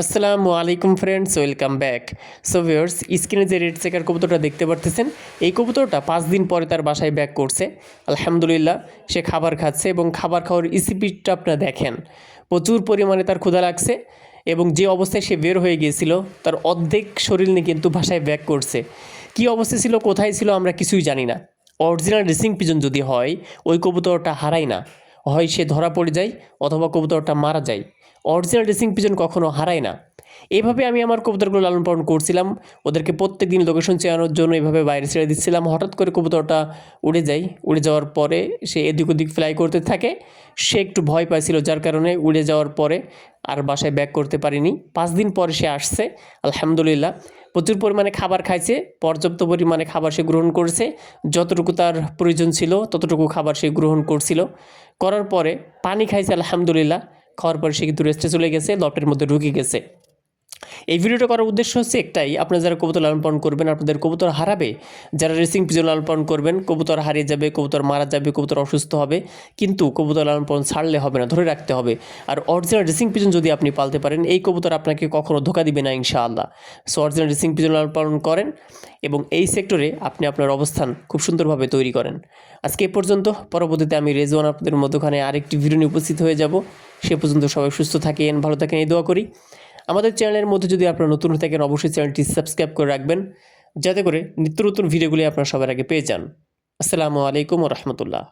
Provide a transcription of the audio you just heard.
আসসালামু আলাইকুম friends, welcome back. So viewers, স্ক্রিনে যে রেড চেকার কবুতরটা দেখতে পারতেছেন, এই কবুতরটা 5 দিন পরে তার বাসায় ব্যাক করছে। আলহামদুলিল্লাহ, সে খাবার খাচ্ছে এবং খাবার খাওয়ার স্পিডটা আপনারা দেখেন। প্রচুর পরিমাণে তার ক্ষুধা লাগছে এবং যে অবস্থায় সে বের হয়ে গিয়েছিল তার অর্ধেক শরীর নিয়ে কিন্তু বাসায় ব্যাক করছে। কী অবস্থা ছিল, কোথায় ছিল, আমরা কিছুই জানি না। অরিজিনাল রেসিং পিজন যদি হয়, ওই কবুতরটা হারায় না, হয় সে ধরা পড়ে যায় অথবা কবুতরটা মারা যায়। অরিজিনাল রেসিং পিজন কখনো হারায় না। এইভাবে আমি আমার কবুতরগুলো লালন পালন করছিলাম, ওদেরকে প্রত্যেকদিন লোকেশন চেনানোর জন্য এইভাবে বাইরে ছেড়ে দিচ্ছিলাম। হঠাৎ করে কবুতরটা উড়ে যায়, উড়ে যাওয়ার পরে সে এদিক ওদিক ফ্লাই করতে থাকে। সে একটু ভয় পাইছিল, যার কারণে উড়ে যাওয়ার পরে আর বাসায় ব্যাক করতে পারিনি। 5 দিন পরে সে আসছে। আলহামদুলিল্লাহ, প্রচুর পরিমাণে খাবার খাইছে, পর্যাপ্ত পরিমাণে খাবার সে গ্রহণ করেছে। যতটুকু তার প্রয়োজন ছিল ততটুকু খাবার সে গ্রহণ করছিল। করার পরে পানি খাইছে আলহামদুলিল্লাহ। খাওয়ার পরে সে কিন্তু রেস্টে চলে গেছে, লফটের মধ্যে ঢুকে গেছে। এই ভিডিওটা করার উদ্দেশ্য হচ্ছে একটাই, আপনারা যারা কবুতর লালন পালন করবেন, আপনাদের কবুতর হারাবে। যারা রেসিং পিজন লালন পালন করবেন, কবুতর হারিয়ে যাবে, কবুতর মারা যাবে, কবুতর অসুস্থ হবে, কিন্তু কবুতর লালন পালন ছাড়লে হবে না, ধরে রাখতে হবে। আর অরিজিনাল রেসিং পিজন যদি আপনি পালতে পারেন, এই কবুতর আপনাকে কখনো ধোকা দিবে না ইনশাআল্লাহ। সো অরিজিনাল রেসিং পিজন লালন পালন করেন এবং এই সেক্টরে আপনি আপনার অবস্থান খুব সুন্দরভাবে তৈরি করেন। আজকে এ পর্যন্ত। পরবর্তীতে আমি রেজওয়ান আপনাদের মধ্যখানে আরেকটি ভিডিও নিয়ে উপস্থিত হয়ে যাব। সে পর্যন্ত সবাই সুস্থ থাকেন, ভালো থাকেন, এই দোয়া করি। আমাদের চ্যানেলের মধ্যে যদি আপনারা নতুন হয়ে থাকেন, অবশ্যই চ্যানেলটি সাবস্ক্রাইব করে রাখবেন, যাতে করে নিত্য নতুন ভিডিওগুলি আপনারা সবার আগে পেয়ে যান। আসসালামু আলাইকুম ওয়া রাহমাতুল্লাহ।